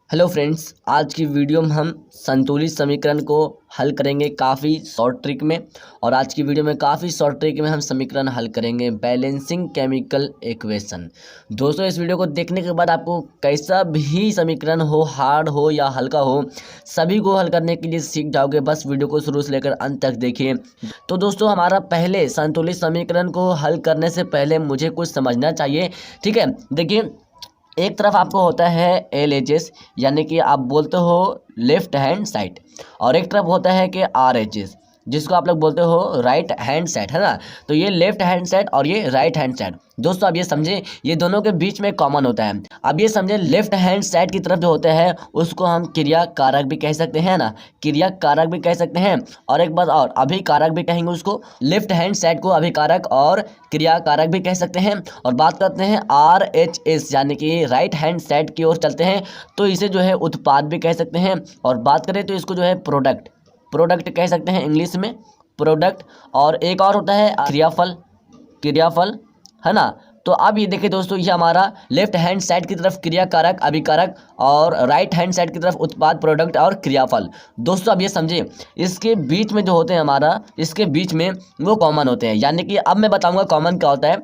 Hello friends, आज की video में हम संतुलित समीकरण को हल करेंगे काफ़ी शॉर्ट ट्रिक में। और आज की वीडियो में काफ़ी शॉर्ट ट्रिक में हम समीकरण हल करेंगे बैलेंसिंग केमिकल इक्वेशन। दोस्तों, इस वीडियो को देखने के बाद आपको कैसा भी समीकरण हो, हार्ड हो या हल्का हो, सभी को हल करने के लिए सीख जाओगे। बस वीडियो को शुरू से लेकर अंत तक देखिए। तो दोस्तों, हमारा पहले संतुलित समीकरण को हल करने से पहले मुझे कुछ समझना चाहिए। ठीक है, देखिए, एक तरफ आपको होता है LHS, यानी कि आप बोलते हो लेफ्ट हैंड साइड, और एक तरफ होता है कि RHS, जिसको आप लोग बोलते हो राइट हैंड साइड, है ना। तो ये लेफ्ट हैंड साइड और ये राइट हैंड साइड, दोस्तों अब ये समझे, ये दोनों के बीच में कॉमन होता है। अब ये समझे, लेफ्ट हैंड साइड की तरफ जो होता है उसको हम क्रिया कारक भी कह सकते हैं ना, क्रिया कारक भी कह सकते हैं। और एक बात और, अभी कारक भी कहेंगे उसको, लेफ्ट हैंड साइड को अभी कारक और क्रिया कारक भी कह सकते हैं। और बात करते हैं RHS, यानी कि राइट हैंड साइड की ओर चलते हैं, तो इसे जो है उत्पाद भी कह सकते हैं। और बात करें तो इसको जो है प्रोडक्ट कह सकते हैं इंग्लिश में, प्रोडक्ट। और एक और होता है क्रियाफल, है ना। तो अब ये देखिए दोस्तों, ये हमारा लेफ्ट हैंड साइड की तरफ क्रिया कारक अभिकारक, और राइट हैंड साइड की तरफ उत्पाद प्रोडक्ट और क्रियाफल। दोस्तों अब ये समझे, इसके बीच में जो होते हैं हमारा, इसके बीच में वो कॉमन होते हैं। यानी कि अब मैं बताऊंगा कॉमन क्या होता है।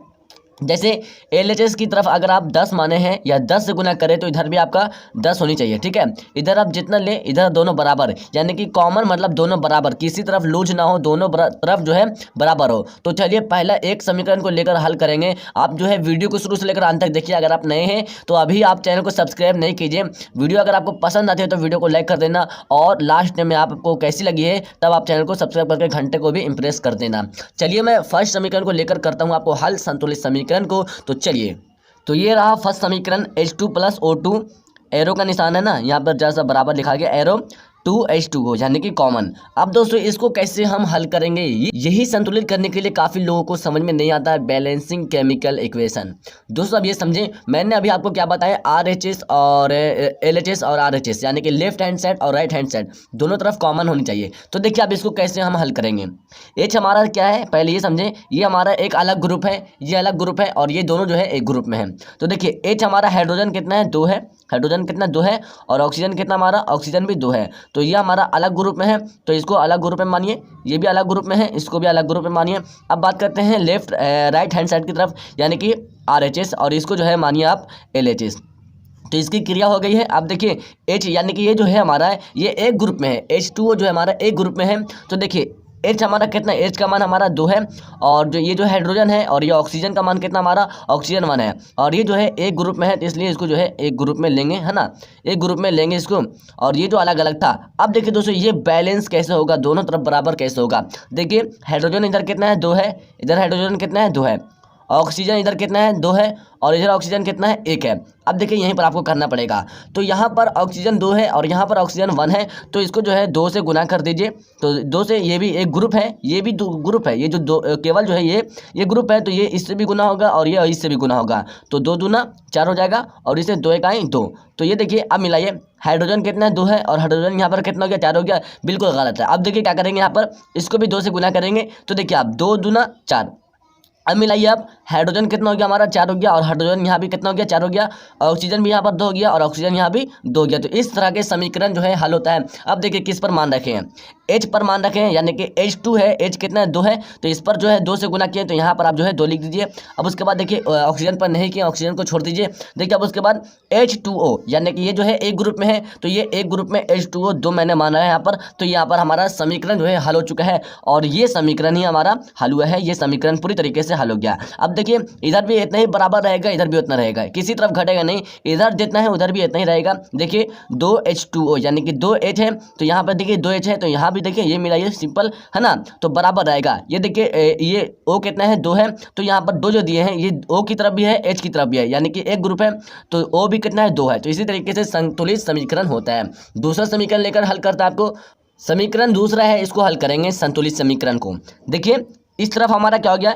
जैसे LHS की तरफ अगर आप 10 माने हैं या 10 से गुना करें तो इधर भी आपका 10 होनी चाहिए। ठीक है, इधर आप जितना ले इधर दोनों बराबर, यानी कि कॉमन मतलब दोनों बराबर, किसी तरफ लूज ना हो, दोनों तरफ जो है बराबर हो। तो चलिए पहला एक समीकरण को लेकर हल करेंगे। आप जो है वीडियो को शुरू से लेकर अंत तक देखिए। अगर आप नए हैं तो अभी आप चैनल को सब्सक्राइब नहीं कीजिए। वीडियो अगर आपको पसंद आती है तो वीडियो को लाइक कर देना, और लास्ट में आपको कैसी लगी है तब आप चैनल को सब्सक्राइब करके घंटे को भी इंप्रेस कर देना। चलिए मैं फर्स्ट समीकरण को लेकर करता हूँ आपको हल, संतुलित समीकरण को। तो चलिए, तो ये रहा फर्स्ट समीकरण, H2 + O2, एरो का निशान है ना यहाँ पर, जैसा बराबर लिखा गया एरो, 2H2O यानी कि कॉमन। अब दोस्तों इसको कैसे हम हल करेंगे, यही संतुलित करने के लिए काफ़ी लोगों को समझ में नहीं आता है बैलेंसिंग केमिकल इक्वेशन। दोस्तों अब ये समझें, मैंने अभी आपको क्या बताया, RHS और LHS और RHS, यानी कि लेफ्ट हैंड साइड और राइट हैंड साइड दोनों तरफ कॉमन होनी चाहिए। तो देखिए अब इसको कैसे हम हल करेंगे। H हमारा क्या है, पहले ये समझें, ये हमारा एक अलग ग्रुप है, ये अलग ग्रुप है, और ये दोनों जो है एक ग्रुप में है। तो देखिए H हमारा हाइड्रोजन कितना है, 2 है, हाइड्रोजन कितना 2 है, और ऑक्सीजन कितना हमारा, ऑक्सीजन भी 2 है। तो ये हमारा अलग ग्रुप में है, तो इसको अलग ग्रुप में मानिए, ये भी अलग ग्रुप में है, इसको भी अलग ग्रुप में मानिए। अब बात करते हैं राइट हैंड साइड की तरफ, यानी कि RHS, और इसको जो है मानिए आप LHS। तो इसकी क्रिया हो गई है। अब देखिए H, यानी कि ये जो है हमारा, ये एक ग्रुप में है, H2O जो है हमारा एक ग्रुप में है। तो देखिए H हमारा कितना, H का मान हमारा 2 है, और जो ये जो हाइड्रोजन है और ये ऑक्सीजन का मान कितना हमारा, ऑक्सीजन 1 है, और ये जो है एक ग्रुप में है, तो इसलिए इसको जो है एक ग्रुप में लेंगे, है ना, एक ग्रुप में लेंगे इसको। और ये जो अलग अलग था, अब देखिए दोस्तों ये बैलेंस कैसे होगा, दोनों तरफ बराबर कैसे होगा। देखिए हाइड्रोजन इधर कितना है, 2 है, इधर हाइड्रोजन कितना है, 2 है, ऑक्सीजन इधर कितना है, 2 है, और इधर ऑक्सीजन कितना है, 1 है। अब देखिए यहीं पर आपको करना पड़ेगा। तो यहाँ पर ऑक्सीजन 2 है और यहाँ पर ऑक्सीजन 1 है, तो इसको जो है 2 से गुना कर दीजिए। तो 2 से, ये भी एक ग्रुप है, ये भी ग्रुप है, ये जो दो केवल जो है ये ग्रुप है, तो ये इससे भी गुना होगा और ये इससे भी गुना होगा। तो 2 दूना 4 हो जाएगा, और इसे 2 1 2। तो ये देखिए अब मिलाइए, हाइड्रोजन कितना है, 2 है, और हाइड्रोजन यहाँ पर कितना हो गया, 4 हो गया, बिल्कुल गलत है। अब देखिए क्या करेंगे, यहाँ पर इसको भी 2 से गुना करेंगे। तो देखिए आप 2 दूना 4, अब मिलाइए आप, हाइड्रोजन कितना हो गया हमारा, 4 हो गया, और हाइड्रोजन यहाँ भी कितना हो गया, 4 हो गया, ऑक्सीजन भी यहाँ पर 2 हो गया, और ऑक्सीजन यहाँ भी 2 हो गया। तो इस तरह के समीकरण जो है हल होता है। अब देखिए किस पर मान रखे हैं, H पर मान रखे हैं, यानी कि H2 है, H कितना है, 2 है, तो इस पर जो है 2 से गुना किए, तो यहाँ पर आप जो है 2 लिख दीजिए। अब उसके बाद देखिए ऑक्सीजन पर नहीं किए, ऑक्सीजन को छोड़ दीजिए। देखिए अब उसके बाद H2O, यानी कि ये जो है एक ग्रुप में है, तो ये एक ग्रुप में H2O 2 मैंने माना है यहाँ पर। तो यहाँ पर हमारा समीकरण जो है हल हो चुका है, और ये समीकरण ही हमारा हल हुआ है, ये समीकरण पूरी तरीके से हल हो गया। अब देखिए इधर भी इतना ही बराबर रहेगा, इधर भी उतना रहेगा, किसी तरफ घटेगा नहीं, इधर जितना है उधर भी इतना ही रहेगा। देखिए 2H2O, यानी कि 2H है, तो यहाँ पर देखिए 2H है, तो यहाँ भी देखिए ये मिलाइए, सिंपल है ना, तो बराबर रहेगा। ये देखिए ये O कितना है, 2 है, तो यहाँ पर 2 जो दिए हैं, ये O की तरफ भी है, H की तरफ भी है, यानी कि एक ग्रुप है, तो O भी कितना है, 2 है। तो इसी तरीके से संतुलित समीकरण होता है। दूसरा समीकरण लेकर हल करता है आपको, समीकरण दूसरा है, इसको हल करेंगे संतुलित समीकरण को। देखिए इस तरफ हमारा क्या हो गया,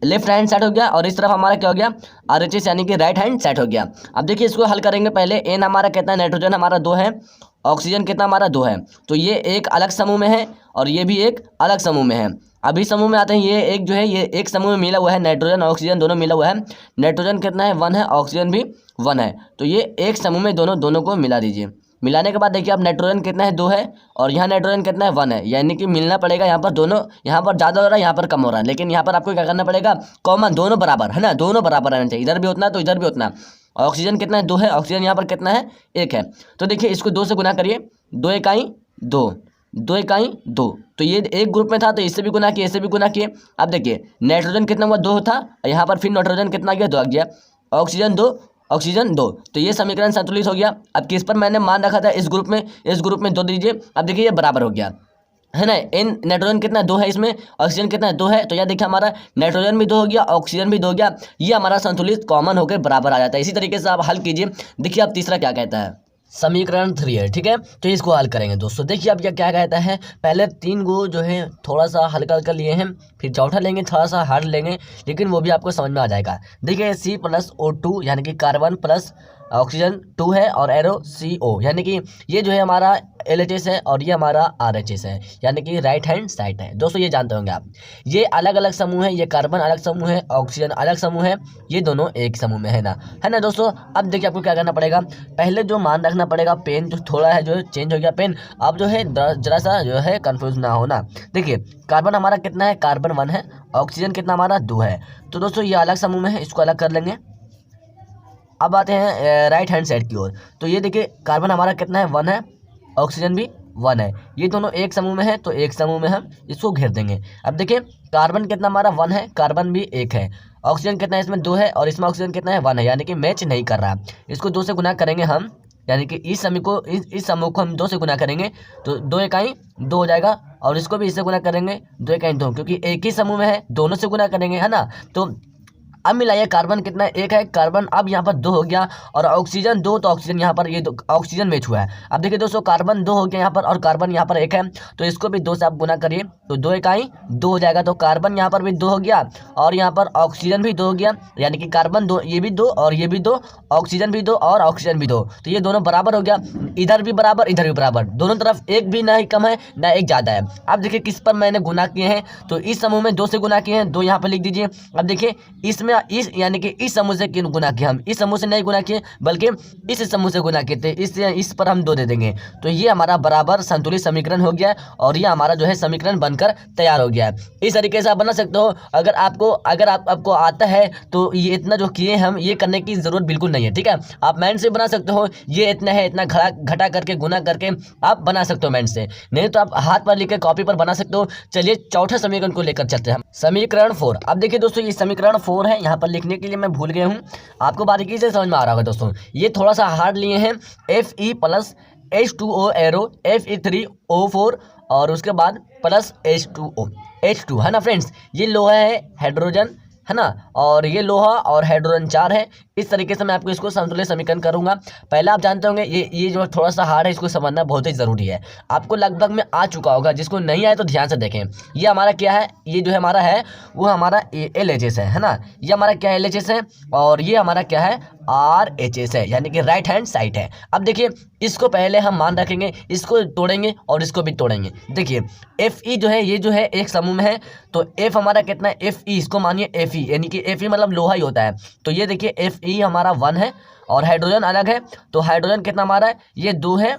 लेफ्ट हैंड साइड हो गया, और इस तरफ हमारा क्या हो गया, RHS, यानी कि राइट हैंड साइड हो गया। अब देखिए इसको हल करेंगे, पहले N हमारा कितना है, नाइट्रोजन हमारा 2 है, ऑक्सीजन कितना हमारा 2 है, तो ये एक अलग समूह में है, और ये भी एक अलग समूह में है। अभी समूह में आते हैं, ये एक जो है, ये एक समूह में मिला हुआ है, नाइट्रोजन और ऑक्सीजन दोनों मिला हुआ है। नाइट्रोजन कितना है, 1 है, ऑक्सीजन भी 1 है। तो ये एक समूह में दोनों को मिला दीजिए। मिलाने के बाद देखिए अब नाइट्रोजन कितना है 2 है और यहाँ नाइट्रोजन कितना है 1 है, यानी कि मिलना पड़ेगा यहाँ पर दोनों, यहाँ पर ज़्यादा हो रहा है यहाँ पर कम हो रहा है, लेकिन यहाँ पर आपको क्या करना पड़ेगा, कॉमन दोनों बराबर है ना, दोनों बराबर रहना चाहिए, इधर भी उतना तो इधर भी उतना। ऑक्सीजन कितना है 2 है, ऑक्सीजन यहाँ पर कितना है 1 है। तो देखिए इसको 2 से गुना करिए, 2 इकाई 2, 2 इकाई 2, तो ये एक ग्रुप में था तो इससे भी गुना किए, इससे भी गुना किए। अब देखिए नाइट्रोजन कितना हुआ 2 था, यहाँ पर फिर नाइट्रोजन कितना गया 2 आ गया, ऑक्सीजन 2 ऑक्सीजन 2, तो ये समीकरण संतुलित हो गया। अब किस पर मैंने मान रखा था इस ग्रुप में 2 दीजिए। अब देखिए ये बराबर हो गया है ना, इन नाइट्रोजन कितना 2 है, इसमें ऑक्सीजन कितना 2 है, तो यह देखिए हमारा नाइट्रोजन भी 2 हो गया, ऑक्सीजन भी 2 हो गया, ये हमारा संतुलित कॉमन होकर बराबर आ जाता है। इसी तरीके से आप हल कीजिए। देखिए अब तीसरा क्या कहता है, समीकरण 3 है, ठीक है, तो इसको हल करेंगे दोस्तों। देखिए अब क्या कहता है, पहले 3 को जो है थोड़ा सा हल्का हल्का लिए हैं, फिर चौथा लेंगे थोड़ा सा हार्ड लेंगे, लेकिन वो भी आपको समझ में आ जाएगा। देखिए C+O2 यानी कि कार्बन प्लस ऑक्सीजन 2 है और एरो CO, यानी कि ये जो है हमारा LHS है और ये हमारा RHS है, यानी कि राइट हैंड साइड है। दोस्तों ये जानते होंगे आप, ये अलग अलग समूह है, ये कार्बन अलग समूह है, ऑक्सीजन अलग समूह है, ये दोनों एक समूह में है ना दोस्तों। अब देखिए आपको क्या करना पड़ेगा, पहले जो मान रखना पड़ेगा, पेन जो थोड़ा है जो चेंज हो गया पेन, अब जो है जरा सा जो है कंफ्यूज ना होना। देखिए कार्बन हमारा कितना है, कार्बन 1 है, ऑक्सीजन कितना हमारा 2 है, तो दोस्तों ये अलग समूह में है, इसको अलग कर लेंगे। अब आते हैं राइट हैंड साइड की ओर, तो ये देखिए कार्बन हमारा कितना है 1 है, ऑक्सीजन भी 1 है, ये दोनों एक समूह में है, तो एक समूह में हम इसको घेर देंगे। अब देखिए कार्बन कितना हमारा 1 है, कार्बन भी 1 है, ऑक्सीजन कितना है इसमें 2 है और इसमें ऑक्सीजन कितना है 1 है, यानी कि मैच नहीं कर रहा। इसको 2 से गुना करेंगे हम, यानी कि इस समूह को हम 2 से गुना करेंगे तो 2 इकाई 2 हो जाएगा, और इसको भी इससे गुना करेंगे 2 इकाई 2, क्योंकि एक ही समूह में है, दोनों से गुना करेंगे है ना। तो अब मिलाइए कार्बन कितना 1 है, कार्बन अब यहाँ पर 2 हो गया, और ऑक्सीजन 2, तो ऑक्सीजन यहाँ पर ये ऑक्सीजन मैच हुआ है। अब देखिए दोस्तों कार्बन 2 हो गया यहाँ पर और कार्बन यहाँ पर 1 है, तो इसको भी 2 से आप गुना करिए तो 2 इकाई 2 हो जाएगा, तो कार्बन यहाँ पर भी 2 हो गया और यहाँ पर ऑक्सीजन भी 2 हो गया, यानी कि कार्बन 2, ये भी 2 और ये भी 2, ऑक्सीजन भी 2 और ऑक्सीजन भी 2, तो ये दोनों बराबर हो गया, इधर भी बराबर इधर भी बराबर, दोनों तरफ एक भी ना ही कम है ना एक ज़्यादा है। अब देखिए किस पर मैंने गुना किए हैं, तो इस समूह में 2 से गुना किए हैं, 2 यहाँ पर लिख दीजिए। अब देखिए इसमें यानी कि इस समूह से क्यों गुना किया, हम इस समूह से नहीं गुना किए बल्कि इस समूह से गुना किए थे, इस पर हम 2 दे देंगे, तो ये हमारा बराबर संतुलित समीकरण हो गया है और ये हमारा जो है समीकरण बनकर तैयार हो गया है। इस तरीके से आप बना सकते हो। अगर आपको आता है तो ये इतना जो किए हम ये करने की जरूरत बिल्कुल नहीं है, ठीक है, आप माइंड से बना सकते हो, ये इतना है इतना घटा करके गुना करके आप बना सकते हो माइंड से, नहीं तो आप हाथ पर लिख के कॉपी पर बना सकते हो। चलिए चौथे समीकरण को लेकर चलते हैं, समीकरण 4। अब देखिए दोस्तों ये समीकरण 4 है, यहाँ पर लिखने के लिए मैं भूल गया हूँ, आपको बारीकी से समझ में आ रहा होगा दोस्तों। ये थोड़ा सा हार्ड लिए हैं, Fe plus H2O arrow Fe3O4 और उसके बाद प्लस H2 है ना फ्रेंड्स। ये लोहा है हाइड्रोजन है ना, और ये लोहा और हाइड्रोजन 4 है। इस तरीके से मैं आपको इसको संतुलित समीकरण करूंगा। पहले आप जानते होंगे ये जो थोड़ा सा हार्ड है इसको समझना बहुत ही ज़रूरी है, आपको लगभग में आ चुका होगा, जिसको नहीं आए तो ध्यान से देखें। ये हमारा क्या है, ये जो है हमारा है वो हमारा LHS है ना, ये हमारा क्या है LHS है, और ये हमारा क्या है RHS है, यानी कि राइट हैंड साइड है। अब देखिए इसको पहले हम मान रखेंगे, इसको तोड़ेंगे और इसको भी तोड़ेंगे। देखिए Fe जो है ये जो है एक समूह में है, तो F हमारा कितना है Fe, इसको मानिए Fe, यानी कि Fe मतलब लोहा ही होता है, तो ये देखिए Fe हमारा 1 है और हाइड्रोजन अलग है, तो हाइड्रोजन कितना हमारा है ये 2 है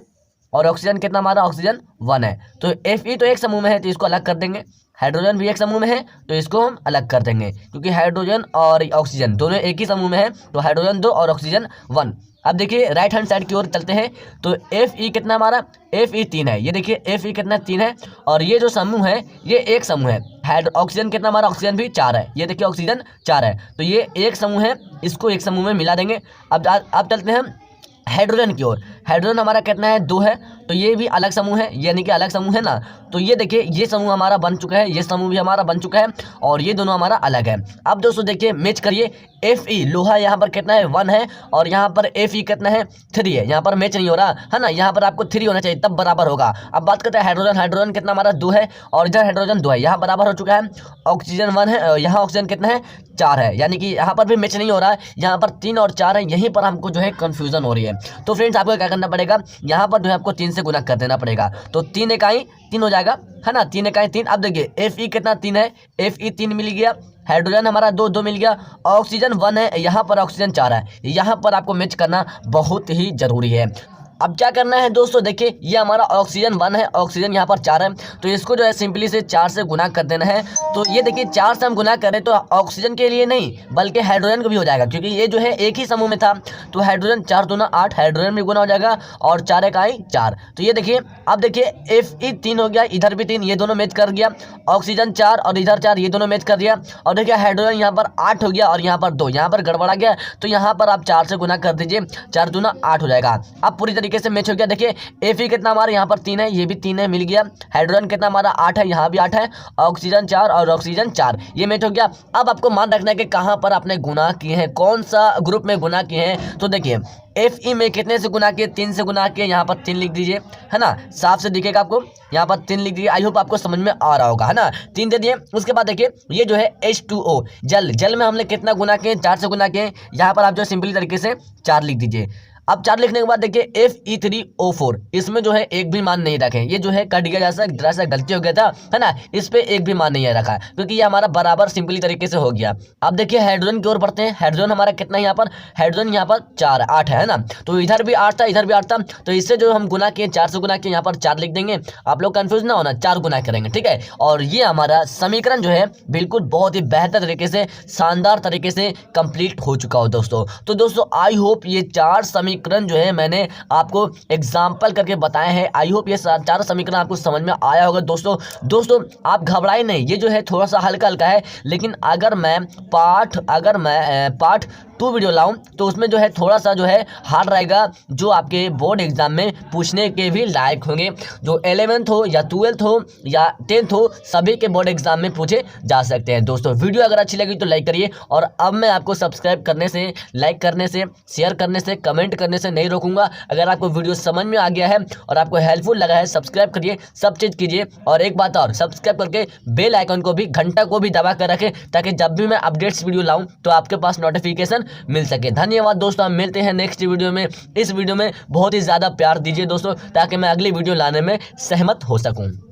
और ऑक्सीजन कितना हमारा ऑक्सीजन 1 है, तो Fe तो एक समूह में है तो इसको अलग कर देंगे, हाइड्रोजन भी एक समूह में है तो इसको हम अलग कर देंगे, क्योंकि हाइड्रोजन और ऑक्सीजन दोनों एक ही समूह में है, तो हाइड्रोजन 2 और ऑक्सीजन 1। अब देखिए राइट हैंड साइड की ओर चलते हैं, तो Fe कितना हमारा Fe 3 है, ये देखिए Fe कितना 3 है, और ये जो समूह है ये एक समूह है, ऑक्सीजन कितना हमारा ऑक्सीजन भी 4 है, ये देखिए ऑक्सीजन 4 है, तो ये एक समूह है, इसको एक समूह में मिला देंगे। अब चलते हैं हाइड्रोजन की ओर, हाइड्रोजन हमारा कितना है 2 है, तो ये भी अलग समूह है, यानी कि अलग समूह है ना, तो ये देखिए ये समूह हमारा बन चुका है, ये समूह भी हमारा बन चुका है और ये दोनों हमारा अलग है। अब दोस्तों देखिए मैच करिए, Fe लोहा यहाँ पर कितना है 1 है और यहाँ पर Fe कितना है 3 है, यहाँ पर मैच नहीं हो रहा है ना, यहाँ पर आपको 3 होना चाहिए तब बराबर होगा। अब बात करते हैं हाइड्रोजन, हाइड्रोजन कितना हमारा 2 है और इधर हाइड्रोजन 2 है, यहाँ बराबर हो चुका है। ऑक्सीजन 1 है, यहाँ ऑक्सीजन कितना है 4 है, यानी कि यहाँ पर भी मैच नहीं हो रहा है, यहाँ पर 3 और 4 है, यहीं पर हमको जो है कन्फ्यूजन हो रही है। तो फ्रेंड्स आपको क्या करना पड़ेगा, यहाँ पर जो है आपको 3 से गुना कर देना पड़ेगा, तो 3 इकाई 3 हो जाएगा है ना, 3 इकाई 3। अब देखिए Fe कितना 3 है, Fe 3 मिल गया, हाइड्रोजन हमारा 2 मिल गया, ऑक्सीजन 1 है, यहाँ पर ऑक्सीजन 4 है, यहाँ पर आपको मैच करना बहुत ही जरूरी है। अब क्या करना है दोस्तों, देखिए ये हमारा ऑक्सीजन 1 है, ऑक्सीजन यहाँ पर 4 है, तो इसको जो है सिंपली से 4 से गुना कर देना है। तो ये देखिए 4 से हम गुना करें तो ऑक्सीजन के लिए नहीं बल्कि हाइड्रोजन को भी हो जाएगा, क्योंकि ये जो है एक ही समूह में था। तो हाइड्रोजन 4 दूना 8, हाइड्रोजन भी गुना हो जाएगा और 4 एक आई 4। तो ये देखिए अब देखिए Fe 3 हो गया, इधर भी 3, ये दोनों मैच कर गया, ऑक्सीजन 4 और इधर 4, ये दोनों मैच कर दिया। और देखिए हाइड्रोजन यहाँ पर 8 हो गया और यहाँ पर 2, यहाँ पर गड़बड़ा गया, तो यहाँ पर आप 4 से गुना कर दीजिए, 4 दूना 8 हो जाएगा। अब पूरी तरीके से मैच हो गया। देखिए Fe कितना हमारा यहाँ पर 3 है, ये भी 3 है, मिल गया। हाइड्रोजन कितना हमारा 8 है, यहाँ भी 8 है, ऑक्सीजन 4 और ऑक्सीजन 4, ये मैच हो गया। अब आपको मान रखना है कि कहाँ पर आपने गुना किए हैं, कौन सा ग्रुप में गुना किए हैं। तो देखिए Fe में कितने से गुना किए, 3 से गुना किए, यहाँ पर 3 लिख दीजिए, है ना, साफ से दिखेगा आपको, यहाँ पर 3 लिख दीजिए। आई होप आपको समझ में आ रहा होगा, है ना, 3 दे दिए। उसके बाद देखिए ये जो है H2O जल में हमने कितना गुना किए, 4 से गुना किए, यहाँ पर आप जो सिंपली तरीके से 4 लिख दीजिए। अब 4 लिखने के बाद देखिए Fe3O4, इसमें जो है एक भी मान नहीं रखें, ये जो है कट गया, जैसा गलती हो गया था, है ना, इस पे एक भी मान नहीं रखा क्योंकि ये हमारा बराबर सिंपली तरीके से हो गया। अब देखिए हाइड्रोजन की ओर बढ़ते हैं। हाइड्रोजन हमारा कितना है यहाँ पर, हाइड्रोजन यहाँ पर 8 है ना, तो इधर भी 8 था, इधर भी 8 था, तो इससे जो हम गुना किए 4 से गुना किए, यहाँ पर 4 लिख देंगे। आप लोग कंफ्यूज ना होना, 4 गुना करेंगे, ठीक है। और ये हमारा समीकरण जो है बिल्कुल बहुत ही बेहतर तरीके से, शानदार तरीके से कंप्लीट हो चुका हो दोस्तों। तो दोस्तों आई होप ये 4 समीकरण जो है मैंने आपको एग्जाम्पल करके बताए हैं। आई होप ये 4 समीकरण आपको समझ में आया होगा दोस्तों आप घबराए नहीं, ये जो है थोड़ा सा हल्का हल्का है, लेकिन अगर मैं पार्ट 2 वीडियो लाऊं तो उसमें जो है थोड़ा सा जो है हार्ड रहेगा, जो आपके बोर्ड एग्जाम में पूछने के भी लायक होंगे, जो 11th हो या 12th हो या 10th हो, सभी के बोर्ड एग्जाम में पूछे जा सकते हैं। दोस्तों वीडियो अगर अच्छी लगी तो लाइक करिए, और अब मैं आपको सब्सक्राइब करने से, लाइक करने से, शेयर करने से, कमेंट करने से नहीं रोकूंगा। अगर आपको वीडियो समझ में आ गया है और आपको हेल्पफुल लगा है, सब्सक्राइब करिए, सब चीज़ कीजिए। और एक बात और, सब्सक्राइब करके बेल आइकन को भी, घंटा को भी दबा कर रखें, ताकि जब भी मैं अपडेट्स वीडियो लाऊं तो आपके पास नोटिफिकेशन मिल सके। धन्यवाद दोस्तों, हम मिलते हैं नेक्स्ट वीडियो में। इस वीडियो में बहुत ही ज़्यादा प्यार दीजिए दोस्तों, ताकि मैं अगली वीडियो लाने में सहमत हो सकूं।